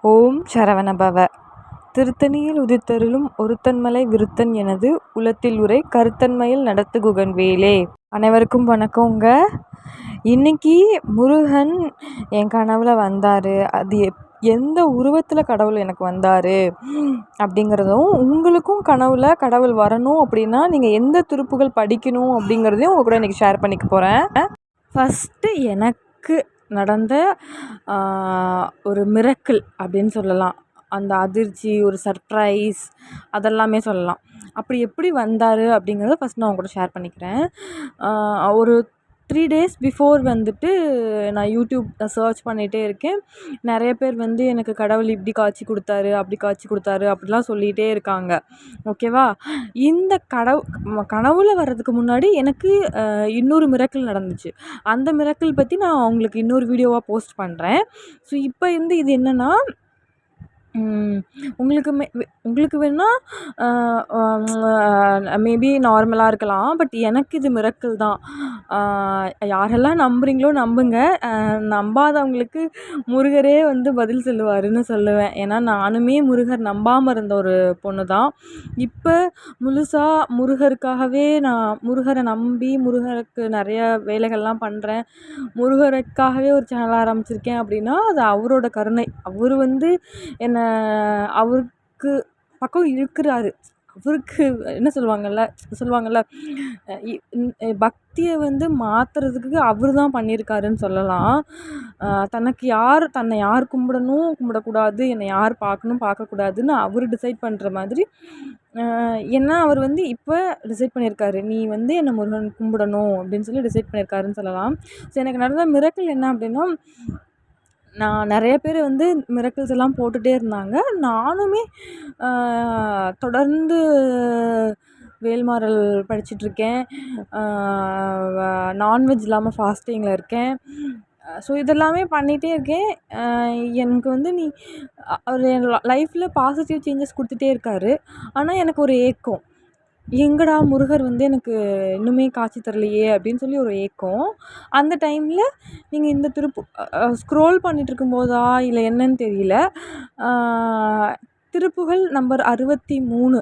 ஓம் சரவணபவ. திருத்தணியில் உதித்தருளும் ஒருத்தன்மலை விருத்தன் எனது உளத்தில் உரை கருத்தன்மையில் நடத்துகுகன் வேலே. அனைவருக்கும் வணக்கங்க. இன்னைக்கு முருகன் என் கனவுல வந்தார். அது எந்த உருவத்தில் கடவுள் எனக்கு வந்தார் அப்படிங்கிறதும், உங்களுக்கும் கனவுல கடவுள் வரணும் அப்படின்னா நீங்கள் எந்த திருப்புகள் படிக்கணும் அப்படிங்கிறதையும் உங்கள் கூட இன்றைக்கி ஷேர் பண்ணிக்க போகிறேன். ஃபஸ்ட்டு எனக்கு நடந்த ஒரு மிரக்கிள் அப்படின்னு சொல்லலாம். அந்த அதிர்ச்சி, ஒரு சர்ப்ரைஸ் அதெல்லாமே சொல்லலாம். அப்படி எப்படி வந்தார் அப்படிங்கிறத ஃபஸ்ட் நான் உங்க கூட ஷேர் பண்ணிக்கிறேன். ஒரு 3 days பிஃபோர் வந்துட்டு நான் யூடியூப் சர்ச் பண்ணிகிட்டே இருக்கேன். நிறைய பேர் வந்து எனக்கு கடவுள் இப்படி காட்சி கொடுத்தாரு, அப்படி காட்சி கொடுத்தாரு அப்படிலாம் சொல்லிகிட்டே இருக்காங்க. ஓகேவா? இந்த கனவுல வர்றதுக்கு முன்னாடி எனக்கு இன்னொரு மிரக்கிள் நடந்துச்சு. அந்த மிரக்கிள் பற்றி நான் உங்களுக்கு இன்னொரு வீடியோவாக போஸ்ட் பண்ணுறேன். ஸோ இப்போ வந்து இது என்னென்னா, உங்களுக்கு வேணால் மேபி நார்மலாக இருக்கலாம். பட் எனக்கு இது மிரக்கிள் தான். யாரெல்லாம் நம்புகிறீங்களோ நம்புங்க. நம்பாதவங்களுக்கு முருகரே வந்து பதில் சொல்லுவாருன்னு சொல்லுவேன். ஏன்னா நானுமே முருகர் நம்பாமல் இருந்த ஒரு பொண்ணு தான். இப்போ முழுசாக முருகருக்காகவே நான் முருகரை நம்பி முருகருக்கு நிறைய வேலைகள்லாம் பண்ணுறேன். முருகருக்காகவே ஒரு சேனல் ஆரம்பிச்சிருக்கேன் அப்படின்னா அது அவரோட கருணை. அவர் வந்து என்னை அவருக்கு பக்கம் இருக்கிறாரு. அவருக்கு என்ன சொல்லுவாங்கள்ல பக்தியை வந்து மாற்றுறதுக்கு அவர் தான் பண்ணியிருக்காருன்னு சொல்லலாம். தன்னை யார் கும்பிடணும் கும்பிடக்கூடாது, என்னை யார் பார்க்கணும் பார்க்கக்கூடாதுன்னு அவர் டிசைட் பண்ணுற மாதிரி ஏன்னா அவர் வந்து இப்போ டிசைட் பண்ணியிருக்காரு, நீ வந்து என்னை முருகன் கும்பிடணும் அப்படின்னு சொல்லி டிசைட் பண்ணியிருக்காருன்னு சொல்லலாம். ஸோ எனக்கு நடந்த மிரக்கிள் என்ன அப்படின்னா, நான் நிறைய பேர் வந்து மிரக்கிள்ஸ் எல்லாம் போட்டுகிட்டே இருந்தாங்க. நானுமே தொடர்ந்து வேல்மாறல் படிச்சிட்ருக்கேன். நான்வெஜ் இல்லாமல் ஃபாஸ்டிங்கில் இருக்கேன். ஸோ இதெல்லாமே பண்ணிகிட்டே இருக்கேன். எனக்கு வந்து அவர் என் லைஃப்பில் பாசிட்டிவ் சேஞ்சஸ் கொடுத்துட்டே இருக்கார். ஆனால் எனக்கு ஒரு ஏக்கம், எங்கடா முருகர் வந்து எனக்கு இன்னுமே காட்சி தரலையே அப்படின்னு சொல்லி ஒரு ஏக்கம். அந்த டைமில் நீங்கள் இந்த ஸ்க்ரோல் பண்ணிகிட்ருக்கும் போதா இல்லை என்னன்னு தெரியல, திருப்புகழ் நம்பர் 63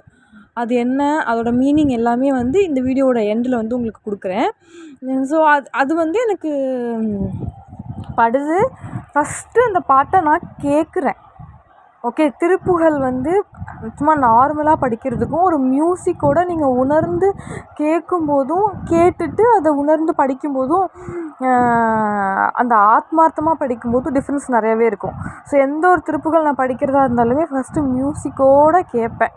அது என்ன, அதோட மீனிங் எல்லாமே வந்து இந்த வீடியோவோட எண்டில் வந்து உங்களுக்கு கொடுக்குறேன். ஸோ அது வந்து எனக்கு படுது. ஃபஸ்ட்டு அந்த பாட்டை நான் கேட்குறேன். ஓகே, திருப்புகழ் வந்து சும்மா நார்மலாக படிக்கிறதுக்கும் ஒரு மியூசிக்கோடு நீங்கள் உணர்ந்து கேட்கும்போதும் கேட்டுட்டு அதை உணர்ந்து படிக்கும்போதும் அந்த ஆத்மார்த்தமாக படிக்கும்போதும் டிஃப்ரென்ஸ் நிறையவே இருக்கும். ஸோ எந்த ஒரு திருப்புகழ் நான் படிக்கிறதா இருந்தாலுமே ஃபஸ்ட்டு மியூசிக்கோடு கேட்பேன்.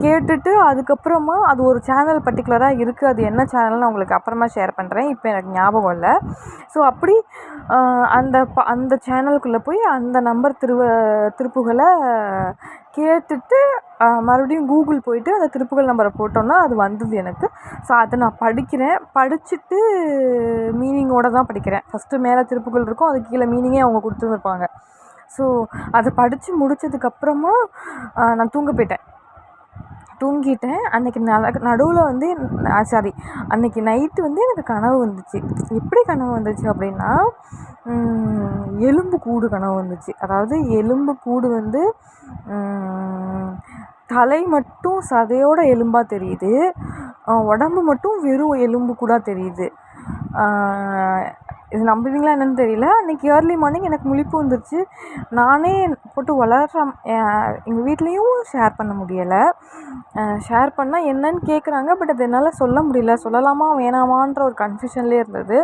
கேட்டுட்டு அதுக்கப்புறமா அது ஒரு சேனல் பர்டிகுலராக இருக்குது. அது என்ன சேனல்னு நான் உங்களுக்கு அப்புறமா ஷேர் பண்ணுறேன். இப்போ எனக்கு ஞாபகம் இல்லை. ஸோ அப்படி அந்த சேனலுக்குள்ளே போய் அந்த நம்பர் திருப்புகளை கேட்டுட்டு மறுபடியும் கூகுள் போயிட்டு அந்த திருப்புகழ் நம்பரை போட்டோன்னா அது வந்தது எனக்கு. ஸோ அதை நான் படிக்கிறேன். படிச்சுட்டு மீனிங்கோடு தான் படிக்கிறேன். ஃபஸ்ட்டு மேலே திருப்புகழ் இருக்கும், அதுக்கு கீழே மீனிங்கே அவங்க கொடுத்துருந்துருப்பாங்க. ஸோ அதை படித்து முடித்ததுக்கப்புறமா நான் தூங்கிட்டேன். அன்றைக்கி நடுவில் வந்து அன்றைக்கி நைட்டு வந்து எனக்கு கனவு வந்துச்சு. எப்படி கனவு வந்துச்சு அப்படின்னா, எலும்பு கூடு கனவு வந்துச்சு. அதாவது எலும்பு கூடு வந்து தலை மட்டும் சதையோட எலும்பாக தெரியுது, உடம்பு மட்டும் வெறும் எலும்பு கூட தெரியுது. இது நம்புவீங்களா என்னென்னு தெரியல. அன்றைக்கி ஏர்லி மார்னிங் எனக்கு முழிப்பு வந்துருச்சு. நானே போட்டு வளர்கிறேன். எங்கள் வீட்லேயும் ஷேர் பண்ண முடியலை. ஷேர் பண்ணால் என்னன்னு கேட்குறாங்க. பட் அது என்னால் சொல்ல முடியல. சொல்லலாமா வேணாமான்ற ஒரு கன்ஃபியூஷன்லேயே இருந்தது.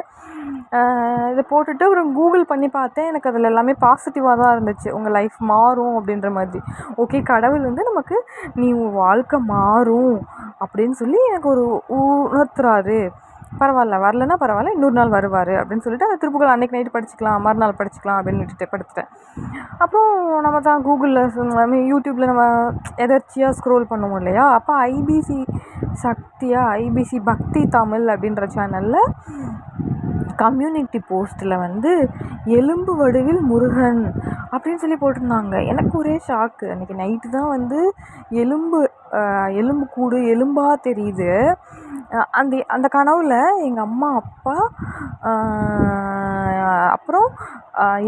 இதை போட்டுட்டு ஒரு கூகுள் பண்ணி பார்த்தேன். எனக்கு அதில் எல்லாமே பாசிட்டிவாக தான் இருந்துச்சு. உங்கள் லைஃப் மாறும் அப்படின்ற மாதிரி. ஓகே, கடவுள் வந்து நமக்கு நீ உன் வாழ்க்கை மாறும் அப்படின்னு சொல்லி எனக்கு ஒரு உணர்த்துறாரு. பரவாயில்ல, வரலன்னா பரவாயில்ல, இன்னொரு நாள் வருவார் அப்படின்னு சொல்லிட்டு அந்த திருப்புகழ் அன்றைக்கி நைட்டு படிச்சுக்கலாம், மறுநாள் படிச்சுக்கலாம் அப்படின்னு விட்டுட்டு படுத்துட்டேன். அப்புறம் நம்ம தான் கூகுளில் யூடியூப்பில் நம்ம எதர்ச்சியாக ஸ்க்ரோல் பண்ணுவோம் இல்லையா, அப்போ ஐபிசி பக்தி தமிழ் அப்படின்ற சேனலில் கம்யூனிட்டி போஸ்ட்டில் வந்து எலும்பு வடிவில் முருகன் அப்படின்னு சொல்லி போட்டிருந்தாங்க. எனக்கு ஒரே ஷாக்கு. அன்றைக்கி நைட்டு தான் வந்து எலும்பு கூடு எலும்பாக தெரியுது. அந்த கனவில் எங்கள் அம்மா, அப்பா, அப்புறம்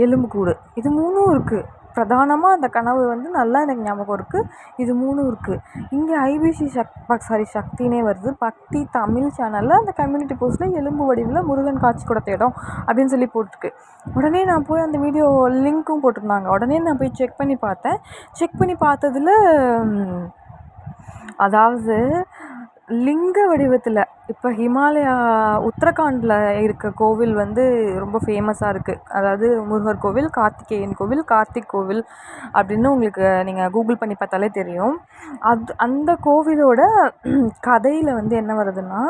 எலும்பு கூடு இது 3ம் இருக்குது. பிரதானமாக அந்த கனவு வந்து நல்லா எனக்கு ஞாபகம் இருக்குது. இது 3 இருக்குது. இங்கே ஐபிசி சக்தினே வருது. பக்தி தமிழ் சேனலில் அந்த கம்யூனிட்டி போஸ்ட்டில் எலும்பு வடிவில் முருகன் காட்சி கொடுத்த இடம் அப்படின்னு சொல்லி போட்டிருக்கு. உடனே நான் போய் அந்த வீடியோ லிங்க்கும் போட்டிருந்தாங்க. உடனே நான் போய் செக் பண்ணி பார்த்தேன். செக் பண்ணி பார்த்ததில் அதாவது லிங்க வடிவத்தில் இப்போ ஹிமாலயா உத்தரகாண்டில் இருக்க கோவில் வந்து ரொம்ப ஃபேமஸாக இருக்குது. அதாவது முருகர் கோவில், கார்த்திகேயன் கோவில், கார்த்திக் கோவில் அப்படின்னு உங்களுக்கு நீங்கள் கூகுள் பண்ணி பார்த்தாலே தெரியும். அந்த கோவிலோட கதையில் வந்து என்ன வருதுன்னா,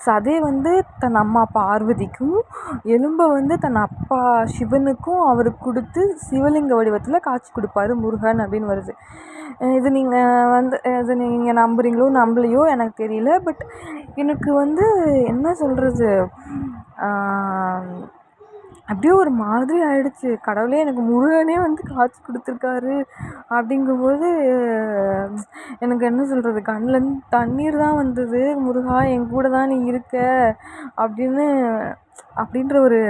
சதை வந்து தன் அம்மா பார்வதிக்கும் எலும்பை வந்து தன் அப்பா சிவனுக்கும் அவருக்கு கொடுத்து சிவலிங்க வடிவத்தில் காட்சி கொடுப்பாரு முருகன் அப்படின்னு வருது. இது நீங்கள் நம்புறீங்களோ நம்பலையோ எனக்கு தெரியல. பட் எனக்கு வந்து என்ன சொல்கிறது, அப்படியே ஒரு மாதிரி ஆயிடுச்சு. கடவுளே, எனக்கு முருகனே வந்து காட்சி கொடுத்துருக்காரு அப்படிங்கும்போது எனக்கு என்ன சொல்கிறது, கண்ணிலேருந்து தண்ணீர் தான் வந்தது. முருகா, என் கூட தான் நீ இருக்க அப்படின்ற ஒரு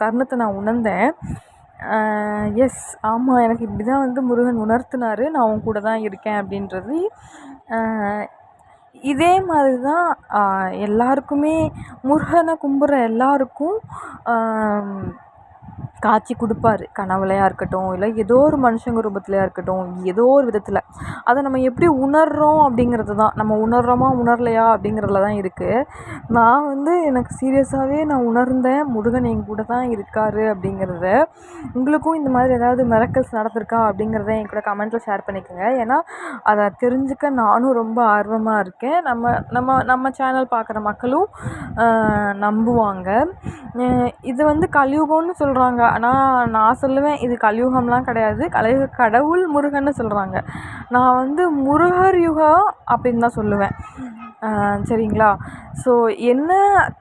தருணத்தை நான் உணர்ந்தேன். எஸ், ஆமாம், எனக்கு இப்படி தான் வந்து முருகன் உணர்த்தினார், நான் உன் கூட தான் இருக்கேன் அப்படின்றது. இதே மாதிரி தான் எல்லாருக்குமே, முருகனை கும்பிட்ற எல்லாருக்கும் காட்சி கொடுப்பாரு. கனவுலையாக இருக்கட்டும், இல்லை ஏதோ ஒரு மனுஷங்க ரூபத்துலையாக இருக்கட்டும், ஏதோ ஒரு விதத்தில் அதை நம்ம எப்படி உணர்கிறோம் அப்படிங்கிறது தான். நம்ம உணர்கிறோமா உணரலையா அப்படிங்கிறதுல தான் இருக்குது. நான் வந்து எனக்கு சீரியஸாகவே நான் உணர்ந்தேன், முருகன் என் கூட தான் இருக்கார் அப்படிங்கிறத. உங்களுக்கும் இந்த மாதிரி ஏதாவது மிராக்கிள்ஸ் நடந்திருக்கா அப்படிங்கிறத என் கூட கமெண்ட்டில் ஷேர் பண்ணிக்கோங்க. ஏன்னா அதை தெரிஞ்சுக்க நானும் ரொம்ப ஆர்வமாக இருக்கேன். நம்ம சேனல் பார்க்குற மக்களும் நம்புவாங்க. இது வந்து கலியுகம்னு சொல்கிறாங்க. ஆனால் நான் சொல்லுவேன், இது கலியுகம்லாம் கிடையாது, கடவுள் முருகன்னு சொல்கிறாங்க. நான் வந்து முருகர் யுகம் அப்படின்னு தான் சொல்லுவேன். சரிங்களா? ஸோ என்ன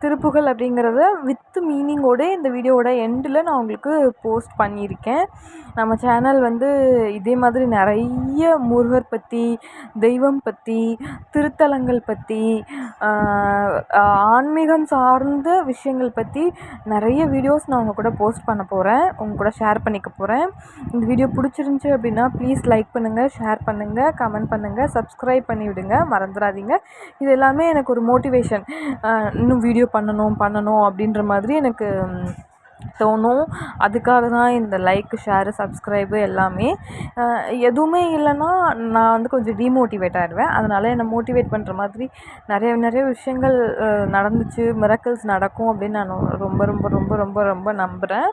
திருப்புகள் அப்படிங்கிறத வித் மீனிங்கோடு இந்த வீடியோவோட எண்டில் நான் உங்களுக்கு போஸ்ட் பண்ணியிருக்கேன். நம்ம சேனல் வந்து இதே மாதிரி நிறைய முருகர் பற்றி, தெய்வம் பற்றி, திருத்தலங்கள் பற்றி, ஆன்மீகம் சார்ந்த விஷயங்கள் பற்றி நிறைய வீடியோஸ் நான் உங்கள் கூட போஸ்ட் பண்ண போகிறேன், உங்கள் கூட ஷேர் பண்ணிக்க போகிறேன். இந்த வீடியோ பிடிச்சிருந்துச்சி அப்படின்னா ப்ளீஸ் லைக் பண்ணுங்கள், ஷேர் பண்ணுங்கள், கமெண்ட் பண்ணுங்கள், சப்ஸ்கிரைப் பண்ணி விடுங்க, மறந்துடாதீங்க. இது எல்லாமே எனக்கு ஒரு மோட்டிவேஷன். இன்னும் வீடியோ பண்ணணும் அப்படின்ற மாதிரி எனக்கு தோணும். அதுக்காக தான் இந்த லைக், ஷேரு, சப்ஸ்கிரைபு எல்லாமே. எதுவுமே இல்லைன்னா நான் வந்து கொஞ்சம் டீமோட்டிவேட் ஆகிடுவேன். அதனால் என்னை மோட்டிவேட் பண்ணுற மாதிரி நிறைய விஷயங்கள் நடந்துச்சு, மிராக்கிள்ஸ் நடக்கும் அப்படின்னு நான் ரொம்ப ரொம்ப ரொம்ப ரொம்ப ரொம்ப நம்புகிறேன்.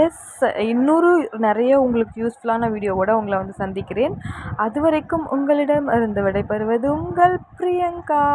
எஸ், இன்னொரு நிறைய உங்களுக்கு யூஸ்ஃபுல்லான வீடியோவோடு உங்களை வந்து சந்திக்கிறேன். அது வரைக்கும் உங்களிடம் இருந்து விடைபெறுவது உங்கள் பிரியங்கா.